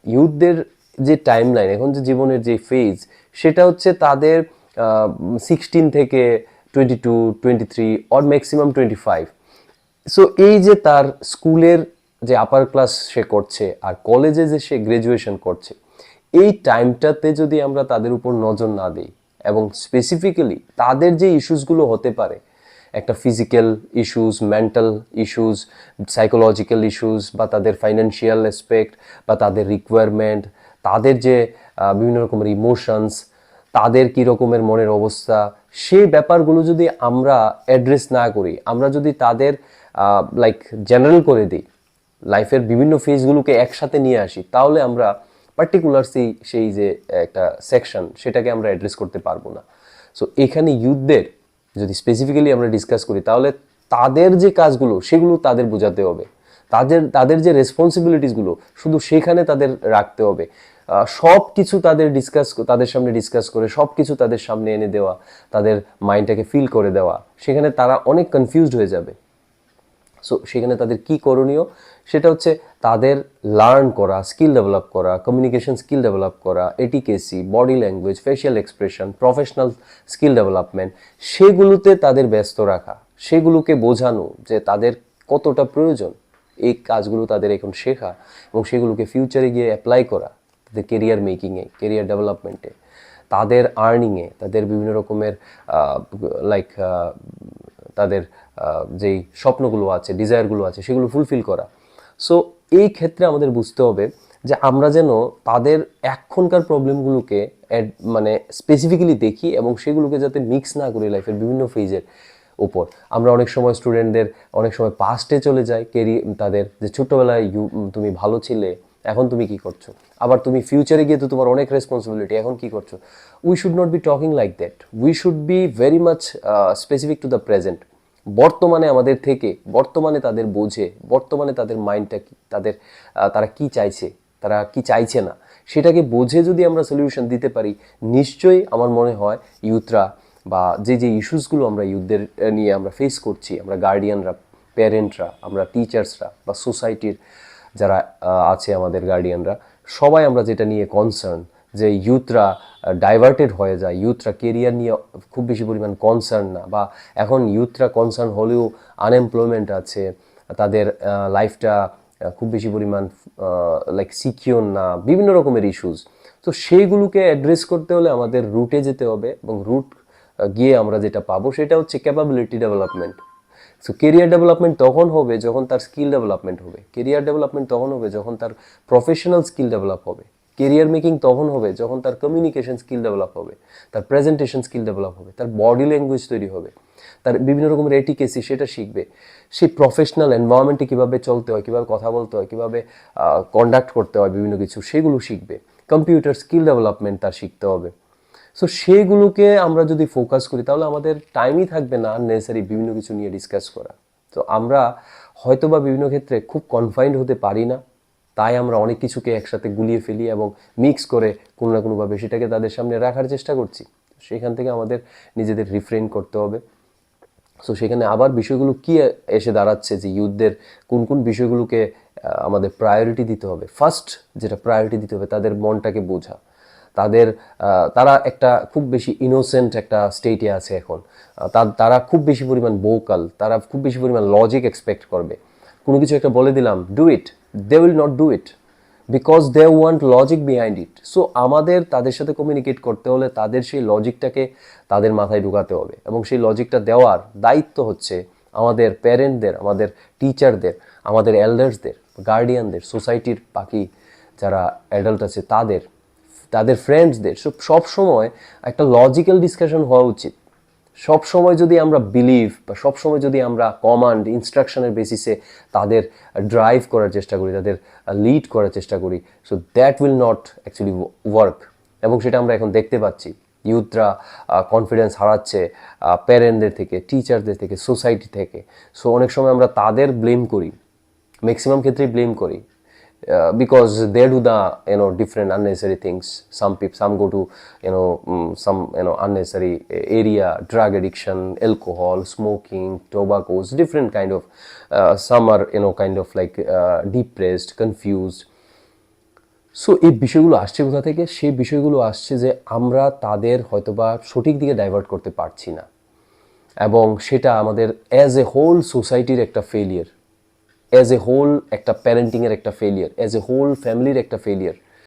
ইউথদের যে টাইমলাইন, এখন যে জীবনের যে ফেজ, সেটা হচ্ছে তাদের 16 থেকে 22, 23 অর ম্যাক্সিমাম 25। সো এই যে তার স্কুলের যে আপার ক্লাস সে করছে আর কলেজে যে সে গ্রাজুয়েশন করছে, এই টাইমটাতে যদি আমরা তাদের উপর নজর না দিই এবং স্পেসিফিক্যালি তাদের যে ইস্যুসগুলো হতে পারে, একটা physical issues, mental issues, psychological issues, বা তাদের ফাইন্যান্সিয়াল অ্যাসপেক্ট, বা তাদের রিকোয়ারমেন্ট, তাদের যে বিভিন্ন রকমের ইমোশনস, তাদের কী রকমের মনের অবস্থা, সেই ব্যাপারগুলো যদি আমরা অ্যাড্রেস না করি, আমরা যদি তাদের লাইক জেনারেল করে দিই, লাইফের বিভিন্ন ফেজগুলোকে একসাথে নিয়ে আসি, তাহলে আমরা পার্টিকুলার সেই যে একটা সেকশন, সেটাকে আমরা অ্যাড্রেস করতে পারবো না। সো এখানে ইউথদের যদি স্পেসিফিক্যালি আমরা ডিসকাস করি, তাহলে তাদের যে কাজগুলো সেগুলো তাদের বোঝাতে হবে, তাদের যে রেসপন্সিবিলিটিসগুলো শুধু সেখানে তাদের রাখতে হবে। সব কিছু তাদের সামনে ডিসকাস করে সব কিছু তাদের সামনে এনে দেওয়া, তাদের মাইন্ডটাকে ফিল করে দেওয়া, সেখানে তারা অনেক কনফিউজড হয়ে যাবে। সো সেখানে তাদের কি করণীয়, সেটা হচ্ছে তাদের লার্ন করা, স্কিল ডেভেলপ করা, কমিউনিকেশন স্কিল ডেভেলপ করা, etiquette, body language, facial expression, professional skill development, সেগুলোতে তাদের ব্যস্ত রাখা, সেগুলোকে বোঝানো যে তাদের কতটা প্রয়োজন এই কাজগুলো তাদের এখন শেখা, এবং সেগুলোকে ফিউচারে গিয়ে অ্যাপ্লাই করা, তাদের কেরিয়ার মেকিংয়ে, কেরিয়ার ডেভেলপমেন্টে, তাদের আর্নিংয়ে, তাদের বিভিন্ন রকমের লাইক তাদের যেই স্বপ্নগুলো আছে, ডিজায়ারগুলো আছে, সেগুলো ফুলফিল করা। সো এই ক্ষেত্রে আমাদের বুঝতে হবে যে আমরা যেন তাদের এখনকার প্রবলেমগুলোকে মানে স্পেসিফিক্যালি দেখি, এবং সেগুলোকে যাতে মিক্স না করি লাইফের বিভিন্ন ফেজের উপর। আমরা অনেক সময় স্টুডেন্টদের অনেক সময় পাস্টে চলে যাই, তাদের যে ছোট্টবেলায় তুমি ভালো ছিলে, এখন তুমি কি করছো, আবার তুমি ফিউচারে গিয়ে তো তোমার অনেক রেসপন্সিবিলিটি, এখন কি করছো। We should not be talking like that, we should be very much specific to the present. বর্তমানে আমাদের থেকে, বর্তমানে তাদের বোঝে, বর্তমানে তাদের মাইন্ডটা কি, তারা কি চাইছে, তারা কি চাইছে না, সেটাকে বোঝে যদি আমরা সলিউশন দিতে পারি, নিশ্চয়ই আমার মনে হয় ইউথরা বা যে ইস্যুসগুলো আমরা ইউথদের নিয়ে আমরা ফেস করছি, আমরা গার্ডিয়ানরা, প্যারেন্টরা, আমরা টিচার্সরা, বা সোসাইটির যারা আছে আমাদের গার্ডিয়ানরা, সবাই আমরা যেটা নিয়ে কনসার্ন, যে ইউথরা ডাইভার্টেড হয়ে যায়, ইউথরা কেরিয়ার নিয়ে খুব বেশি পরিমাণ কনসার্ন না, বা এখন ইউথরা কনসার্ন হলেও আনএমপ্লয়মেন্ট আছে, তাদের লাইফটা খুব বেশি পরিমাণ লাইক সিকিউর না, বিভিন্ন রকমের ইস্যুস। তো সেইগুলোকে অ্যাড্রেস করতে হলে আমাদের রুটে যেতে হবে, এবং রুট গিয়ে আমরা যেটা পাবো সেটা হচ্ছে capability development. So career development তখন হবে যখন তার স্কিল ডেভেলপমেন্ট হবে, কেরিয়ার ডেভেলপমেন্ট তখন হবে যখন তার প্রফেশনাল স্কিল ডেভেলপ হবে, কেরিয়ার মেকিং তখন হবে যখন তার কমিউনিকেশন স্কিল ডেভেলপ হবে, তার প্রেজেন্টেশন স্কিল ডেভেলপ হবে, তার বডি ল্যাঙ্গুয়েজ তৈরি হবে, তার বিভিন্ন রকমের এটিকেসি সেটা শিখবে, সেই প্রফেশনাল এনভায়রনমেন্টে কীভাবে চলতে হয়, কীভাবে কথা বলতে হয়, কীভাবে কন্ডাক্ট করতে হয় বিভিন্ন কিছু, সেগুলো শিখবে, কম্পিউটার স্কিল ডেভেলপমেন্ট তার শিখতে হবে। সো সেইগুলোকে আমরা যদি ফোকাস করি, তাহলে আমাদের টাইমই থাকবে না আননেসেসারি বিভিন্ন কিছু নিয়ে ডিসকাস করা। তো আমরা হয়তো বা বিভিন্ন ক্ষেত্রে খুব কনফাইন্ড হতে পারি না, তাই আমরা অনেক কিছুকে একসাথে গুলিয়ে ফেলি এবং মিক্স করে কোনো না কোনোভাবে সেটাকে তাদের সামনে রাখার চেষ্টা করছি। সেখান থেকে আমাদের নিজেদের রিফ্রেইন করতে হবে। সো সেখানে আবার বিষয়গুলো কি এসে দাঁড়াচ্ছে, যে ইউথদের কোন কোন বিষয়গুলোকে আমাদের প্রায়োরিটি দিতে হবে। ফার্স্ট যেটা প্রায়োরিটি দিতে হবে, তাদের মনটাকে বোঝা। তারা একটা খুব বেশি ইনোসেন্ট একটা স্টেটে আছে এখন। তারা খুব বেশি পরিমাণ ভোকাল, তারা খুব বেশি পরিমাণ লজিক এক্সপেক্ট করবে। কোনো কিছু একটা বলে দিলাম, do it, they will not do it, because they want logic behind it. So আমাদের তাদের সাথে কমিউনিকেট করতে হলে তাদের সেই লজিকটাকে তাদের মাথায় ঢুকাতে হবে, এবং সেই লজিকটা দেওয়ার দায়িত্ব হচ্ছে আমাদের প্যারেন্টদের, আমাদের টিচারদের, আমাদের এল্ডার্সদের, গার্ডিয়ানদের, সোসাইটির বাকি যারা অ্যাডাল্ট আছে তাদের ফ্রেন্ডসদের। সব সময় একটা লজিক্যাল ডিসকাশন হওয়া উচিত। সব সময় যদি আমরা বিলিভ, বা সব সময় যদি আমরা কমান্ড ইনস্ট্রাকশনের বেসিসে তাদের ড্রাইভ করার চেষ্টা করি, তাদের লিড করার চেষ্টা করি, so that will not actually work. এবং সেটা আমরা এখন দেখতে পাচ্ছি, ইউথরা কনফিডেন্স হারাচ্ছে প্যারেন্টদের থেকে, টিচারদের থেকে, সোসাইটি থেকে। সো অনেক সময় আমরা তাদের ব্লেম করি, ম্যাক্সিমাম ক্ষেত্রেই ব্লেম করি, because they do the different unnecessary things. Some go to some unnecessary area, drug addiction, alcohol, smoking, tobaccos, different kind of some are kind of like depressed, confused. So এই বিষয়গুলো আসছে কোথা থেকে? সেই বিষয়গুলো আসছে যে আমরা তাদের হয়তোবা সঠিক দিকে ডাইভার্ট করতে পারছি না, এবং সেটা আমাদের অ্যাজ এ হোল সোসাইটির একটা ফেলিয়ার, অ্যাজ এ হোল একটা প্যারেন্টিংয়ের একটা ফেলিয়ার, অ্যাজ এ হোল ফ্যামিলির একটা ফেলিয়ার।